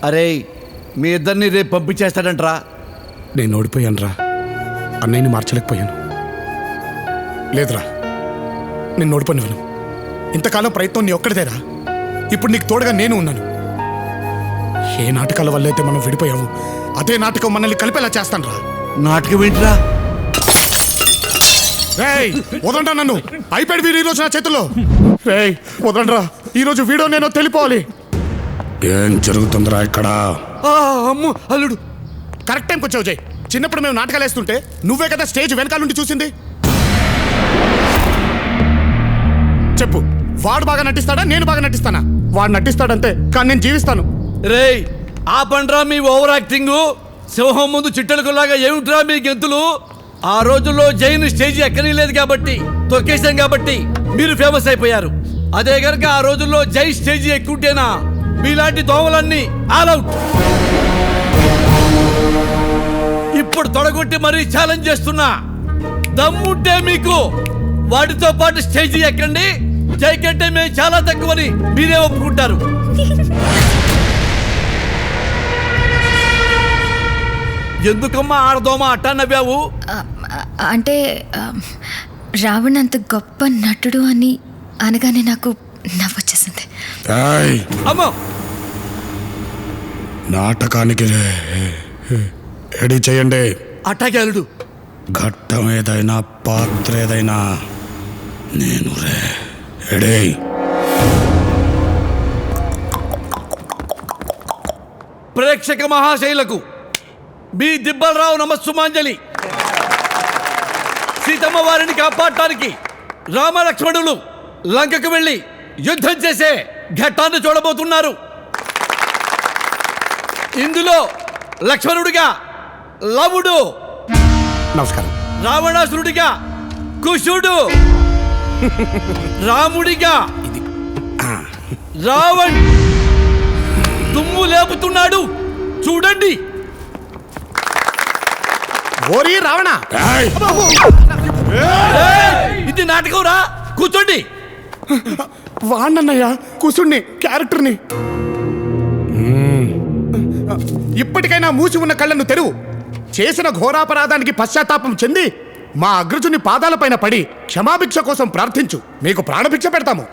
అరే మీ ఇద్దరిని రేపు పంపించేస్తాడంట్రా. నేను ఓడిపోయాను రా, అన్నయ్యని మార్చలేకపోయాను. లేదురా, నేను ఓడిపోనివ్వను. ఇంతకాలం ప్రయత్నం నీ ఒక్కడిదేరా. ఇప్పుడు నీకు తోడుగా నేను ఉన్నాను. ఏ నాటకాల వల్ల అయితే మనం విడిపోయాము, అదే నాటకం మనల్ని కలిపేలా చేస్తాను రా. నాటకం ఏంట్రా? రేయ్ వదలండ్రా నన్ను. అయిపోయాడు వీడు ఈరోజు నా చేతుల్లో. రేయ్ వదలండ్రా, ఈరోజు వీడియో నేను తెలిపోవాలి. ఏం జరుగుతుందిరా ఇక్కడ? అమ్ము అల్లుడు కరెక్ట్ టైంకి వచ్చావు జై. చిన్నప్పుడు మేము నాటకాలు వేస్తుంటే నువ్వే కదా స్టేజ్ వెనకాల నుండి చూసింది. చెప్పు, వాడు బాగా నటిస్తాడా నేను బాగా నటిస్తానా? వాడు నటిస్తాడంతే, కానీ నేను జీవిస్తాను. రేయ్ ఆ పండ్రా మీ ఓవర్ యాక్టింగ్. సింహం ముందు చిట్టెలకులాగా ఏమిట్రా మీ గెంతులు? ఆ రోజుల్లో జైన్ స్టేజ్ ఎక్కనీ లేదు కాబట్టి, తొక్కేశాం కాబట్టి మీరు ఫేమస్ అయిపోయారు. అదే గనక ఆ రోజుల్లో జై స్టేజ్ ఎక్కుంటేనా మీలాంటి దోమలన్నీ ఆల్ అవుట్. ఇప్పుడు తొడగొట్టి మరీ ఛాలెంజ్ చేస్తున్నా, దమ్ముంటే మీకు వాటితో పాటు స్టేజ్ ఎక్కండి. జై కంటే మేము చాలా తక్కువని మీరే ఒప్పుకుంటారు. ఎందుకమ్మా ఆడదోమా అట్టా నవ్వావు? అంటే రావణ్ అంత గొప్ప నటుడు అని అనగానే నాకు నవ్వొచ్చేసింది. అమ్మో నాటకానికి రెడీ చేయండి. అట్టాగే అల్లుడు. ఘట్టం ఏదైనా పాత్ర ఏదైనా నేను రెడీ. ప్రేక్షక మహాశైలకు బి దిబ్బలరావు నమస్సుమాంజలి. సీతమ్మ వారిని కాపాడటానికి రామలక్ష్మణులు లంకకు వెళ్ళి యుద్ధం చేసే ఘట్టాన్ని చూడబోతున్నారు. ఇందులో లక్ష్మణుడిగా లవుడు, నమస్కారం. రావణాసురుడిగా కుశుడు, రాముడిగా రావణ్ దుమ్ము లేపుతున్నాడు. చూడండి. ఓరి రావణ, ఇది నాటకం రా. కూర్చోండి. వాణ్ణన్నయ్య కుసుణ్ణి క్యారెక్టర్ని. ఇప్పటికైనా మూసి ఉన్న కళ్ళను తెరువు. చేసిన ఘోరాపరాధానికి పశ్చాత్తాపం చెంది మా అగ్రజుని పాదాలపైన పడి క్షమాభిక్ష కోసం ప్రార్థించు. మీకు ప్రాణభిక్ష పెడతాము.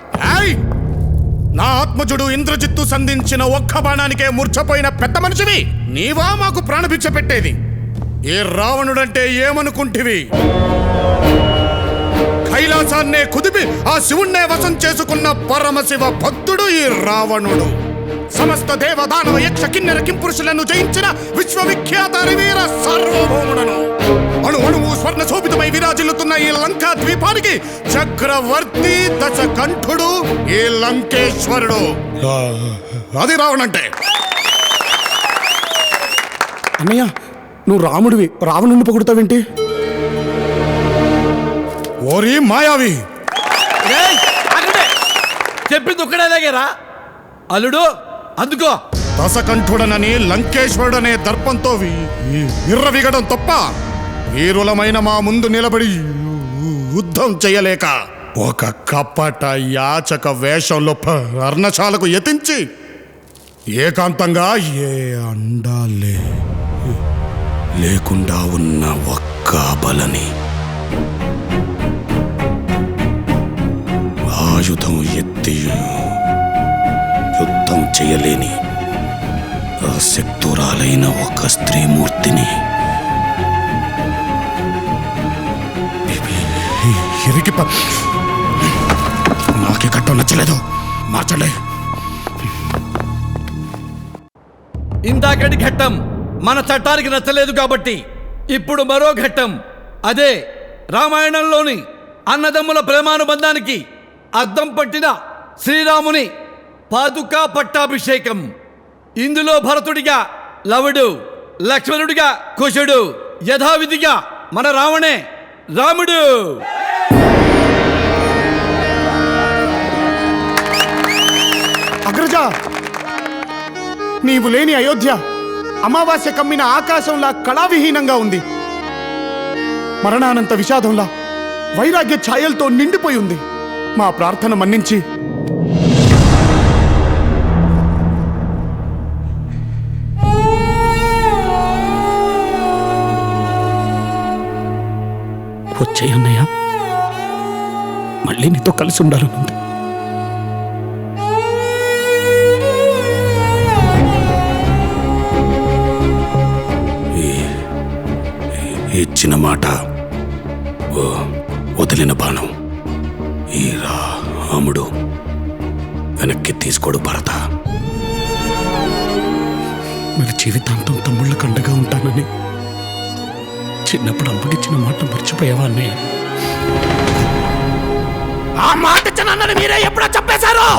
నా ఆత్మజుడు ఇంద్రజిత్తు సంధించిన ఒక్క బాణానికే మూర్ఛపోయిన పెద్ద మనిషివి నీవా మాకు ప్రాణభిక్ష పెట్టేది? ఏ రావణుడంటే ఏమనుకుంటివి? కైలాసాన్నే కుదిపి ఆ శివుణ్ణే వశం చేసుకున్న పరమశివ భక్తుడు ఈ రావణుడు. సమస్త దేవదానవ యక్ష కిన్నెర కింపురుషులను జయించిన విశ్వవిఖ్యాత వీర సార్వభౌముడను. అణు అణువు స్వర్ణ శోభితమై విరాజిల్లుతున్న ఈ లంకా ద్వీపానికి చక్రవర్తి దశకంఠుడు ఈ లంకేశ్వరుడు. అది రావణంటే. అన్నయ్య, నువ్వు రాముడివి, రావణుని పొగుడుతావేంటి? ఓరి మాయావి, చెప్పింది ఒక్కడేలాగేరా అల్లుడు. అందుకో దశకంఠుడనని లంకేశ్వరుడనే దర్పంతో విర్రవిగడం తప్ప వీరులమైన మా ముందు నిలబడి యుద్ధం చేయలేక ఒక కపట యాచక వేషంలో పర్ణశాలకు యతించి ఏకాంతంగా ఏ అండాలే లేకుండా ఉన్న ఒక్క బలని ఆయుధం ఎత్తి యుద్ధం చేయలేని అశక్తురాలైన ఒక స్త్రీమూర్తిని నాకే కట్టం నచ్చలేదు, మార్చలే. ఇందాకటి ఘట్టం మన చట్టానికి నచ్చలేదు కాబట్టి ఇప్పుడు మరో ఘట్టం. అదే రామాయణంలోని అన్నదమ్ముల ప్రేమానుబంధానికి అద్దం పట్టిన శ్రీరాముని పాదుకా పట్టాభిషేకం. ఇందులో భరతుడిగా లవుడు, లక్ష్మణుడిగా కుశుడు, యథావిధిగా మన రావణే రాముడు. అగ్రజ, నీవు లేని అయోధ్య అమావాస్య కమ్మిన ఆకాశంలా కళావిహీనంగా ఉంది. మరణానంత విషాదంలా వైరాగ్య ఛాయలతో నిండిపోయి ఉంది. మా ప్రార్థన మన్నించి వచ్చే అన్నయ్య, మళ్ళీ నీతో కలిసి ఉండాలనుంది. ఇచ్చిన మాట వదిలిన బాణం ఈ రాముడు వెనక్కి తీసుకోడు భరత. మరి జీవితాంతం తమ్ముళ్ళకు అండగా ఉంటానని చిన్నప్పుడు అమ్మకిచ్చిన మాట మర్చిపోయావా అన్నయ్య? ఆ మాట ఇచ్చిన మీరే ఎప్పుడో చెప్పేశారు.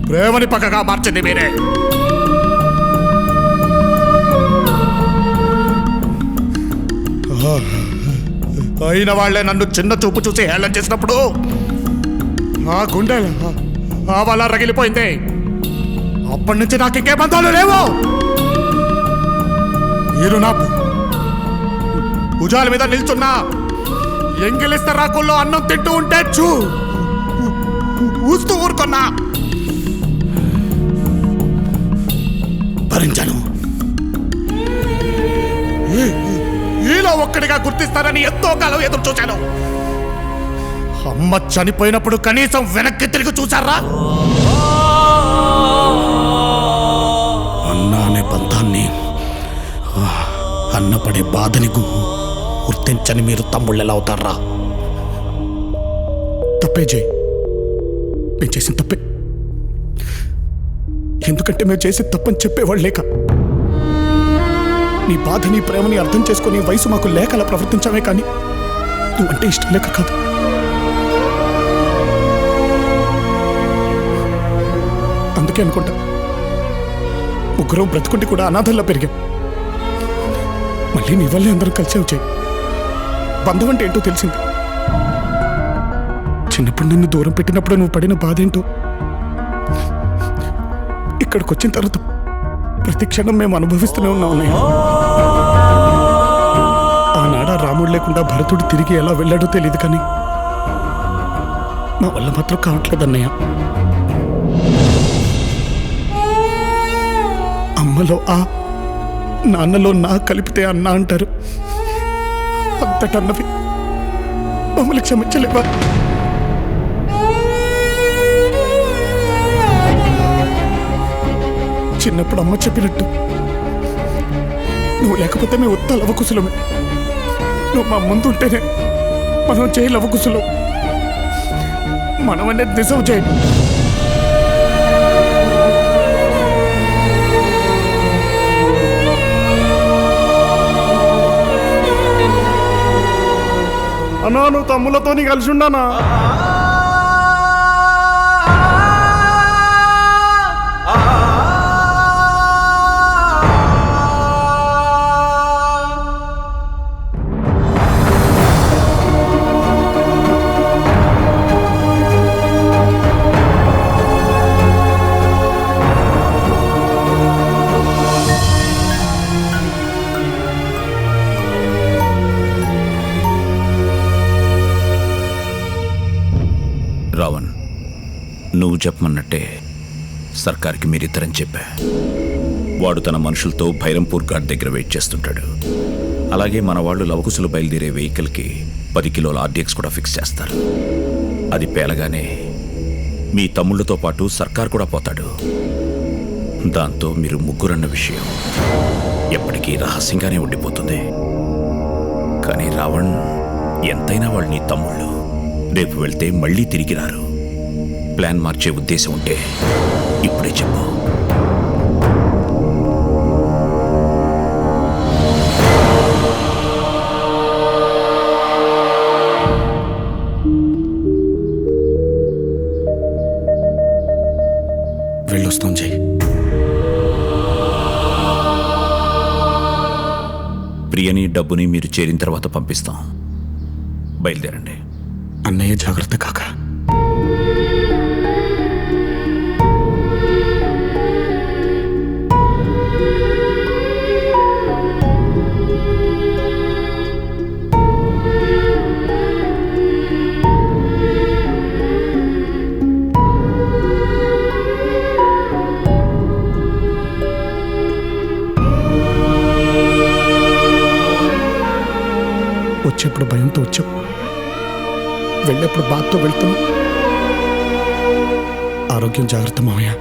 ప్రేమని పక్కగా మార్చింది మీరే. అయిన వాళ్లే నన్ను చిన్న చూపు చూసి హేళన చేసినప్పుడు ఆ గుండె వల్ల రగిలిపోయింది. అప్పటి నుంచి నాకు ఇంకే బంధాలు లేవు. మీరు నా భుజాల మీద నిల్చున్నా ఎంగిలిస్త రాకుల్లో అన్నం తింటూ ఉంటే ఊస్తూ ఊరుకున్నా భరించాను. ఈలో ఒక్కడిగా గుర్తిస్తారని ఎంతో కాలం ఎదురు చూశాను. అమ్మ చనిపోయినప్పుడు కనీసం వెనక్కి తిరిగి చూశారా? అన్న అనే బంధాన్ని, అన్నపడే బాధని గుర్తించని మీరు తమ్ముళ్ళు ఎలా అవుతారా? తప్పే జై, నేను చేసిన తప్పే. ఎందుకంటే మేము చేసే తప్పని చెప్పేవాళ్ళు లేక, నీ బాధని ప్రేమని అర్థం చేసుకునే వయసు మాకు లేక అలా ప్రవర్తించామే, కానీ నువ్వంటే ఇష్టం లేక కాదు. అందుకే అనుకుంటా ముగ్గురు బ్రతుకుంటే కూడా అనాథల్లో పెరిగాం. మళ్ళీ నీ వల్లే అందరూ కలిసి వచ్చాయి. బంధం అంటే ఏంటో తెలిసింది. చిన్నప్పుడు నిన్ను దూరం పెట్టినప్పుడు నువ్వు పడిన బాధ ఏంటో ఇక్కడికి వచ్చిన తర్వాత ప్రతి క్షణం మేము అనుభవిస్తూనే ఉన్నాం అన్నయ్య. ఆనాడ రాముడు లేకుండా భరతుడు తిరిగి ఎలా వెళ్ళాడో తెలియదు, కానీ నా వల్ల మాత్రం కావట్లేదు అన్నయ్య. అమ్మలో ఆ, నాన్నలో నా కలిపితే అన్న అంటారు. అంతటన్నవి మమ్మల్ని క్షమించలేవా? చిన్నప్పుడు అమ్మ చెప్పినట్టు నువ్వు లేకపోతే మేము ఉత్త లవకుశలమే. నువ్వు మా ముందు ఉంటేనే మనం చేయి లవకుశలం. మనం అనేది నిజం చేయి. అన్నా, నువ్వు తమ్ములతో కలిసి ఉండానా? రావణ్, నువ్వు చెప్పమన్నట్టే సర్కార్కి మీరిద్దరని చెప్పా. వాడు తన మనుషులతో భైరంపూర్ ఘాట్ దగ్గర వెయిట్ చేస్తుంటాడు. అలాగే మన వాళ్ళు లవకుశలు బయలుదేరే వెహికల్కి 10 కిలోల ఆర్డీఎక్స్ కూడా ఫిక్స్ చేస్తారు. అది పేలగానే మీ తమ్ముళ్ళతో పాటు సర్కార్ కూడా పోతాడు. దాంతో మీరు ముగ్గురన్న విషయం ఎప్పటికీ రహస్యంగానే ఉండిపోతుంది. కానీ రావణ్, ఎంతైనా వాళ్ళు నీ తమ్ముళ్ళు. రేపు వెళ్తే మళ్ళీ తిరిగి రారు. ప్లాన్ మార్చే ఉద్దేశం ఉంటే ఇప్పుడే చెప్పు. వెళ్ళొస్తాం జై. ప్రియని, డబ్బుని మీరు చేరిన తర్వాత పంపిస్తాం. బయలుదేరండి. అన్నయ్య జాగ్రత్త కాక. దాంతో వచ్చావు. వెళ్ళేప్పుడు బాధతో వెళ్తున్నావు. ఆరోగ్యం జాగ్రత్త మావయ్య.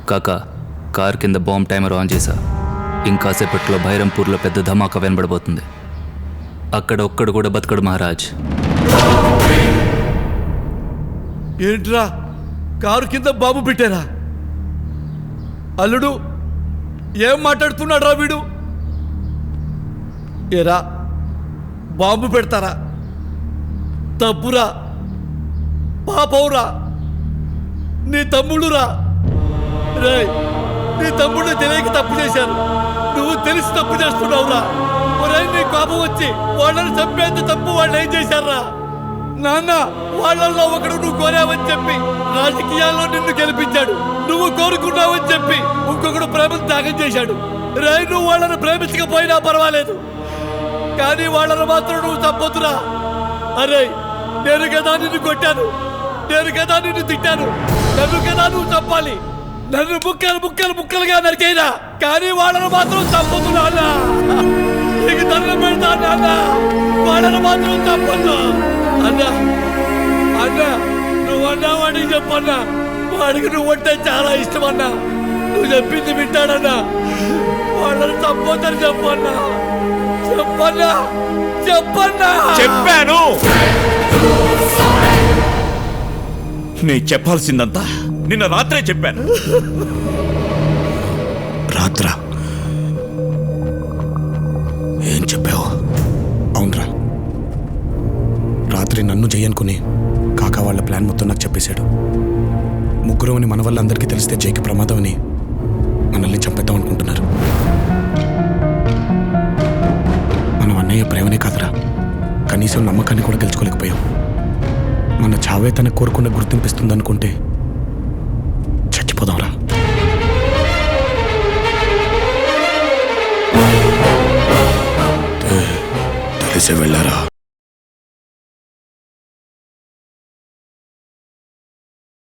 కాకా, కార్ కింద బాంబ్ టైమర్ ఆన్ చేశా. ఇంకాసేపట్లో బైరంపూర్లో పెద్ద ధమాకా వినబడబోతుంది. అక్కడ ఒక్కడు కూడా బతకడు మహారాజ్. ఏంట్రా కారు కింద బాబు పెట్టారా? అల్లుడు ఏం మాట్లాడుతున్నాడు రా వీడు? ఏరా బాంబు పెడతారా? తప్పురా, పాపవురా, నీ తమ్ముడురా. రేయ్, నీ తమ్ముడు తెలియక తప్పు చేశారు, నువ్వు తెలిసి తప్పు చేస్తున్నావురా. ఒరే, నీ కోపం వచ్చి వాళ్ళని చంపేంత తప్పు వాళ్ళు ఏం చేశారా? నాన్న, వాళ్ళల్లో ఒకడు నువ్వు కోరావని చెప్పి రాజకీయాల్లో నిన్ను గెలిపించాడు. నువ్వు కోరుకున్నావని చెప్పి ఇంకొకడు ప్రేమను త్యాగం చేశాడు. రే, నువ్వు వాళ్ళని ప్రేమించకపోయినా పర్వాలేదు, కానీ వాళ్ళని మాత్రం నువ్వు చంపొద్దురా. అరే, నేను కదా నిన్ను కొట్టాను, నేను కదా నిన్ను తిట్టాను, నన్ను కదా నువ్వు చంపాలి. నన్ను ముక్కలుగా నరికైనా, కానీ వాళ్ళను మాత్రం చంపొద్దు నాన్న. నీకు దండం పెడతా నాన్న, వాళ్ళను మాత్రం చంపొద్దు. అన్నా అన్నా, నువ్వు అన్నా వాడికి చెప్పన్నా, వాడికి నువ్వు అంటే చాలా ఇష్టం అన్నా. నువ్వు చెప్పింది వింటాడన్నా, వాళ్ళని చంపొద్దని చెప్పన్నా. చెప్పన్నా, చెప్పన్నా. చెప్పాను. నీ చెప్పాల్సిందంతా నిన్న రాత్రే చెప్పాను. రాత్రా? ఏం చెప్పావు? అవునరా, రాత్రి నన్ను జయనుకుని కాకా వాళ్ళ ప్లాన్ మొత్తం నాకు చెప్పేశాడు. ముగ్గురు అని మన వల్ల అందరికీ తెలిస్తే జైకి ప్రమాదం అని మనల్ని చంపేద్దాం అనుకుంటున్నారు. మనం అన్నయ్య ప్రేమనే కాదురా, కనీసం నమ్మకాన్ని కూడా గెలుచుకోలేకపోయాం. మన చావే తనకు కోరుకున్న గుర్తింపిస్తుందనుకుంటే చచ్చిపోదాంరా. తెలిసే వెళ్ళారా?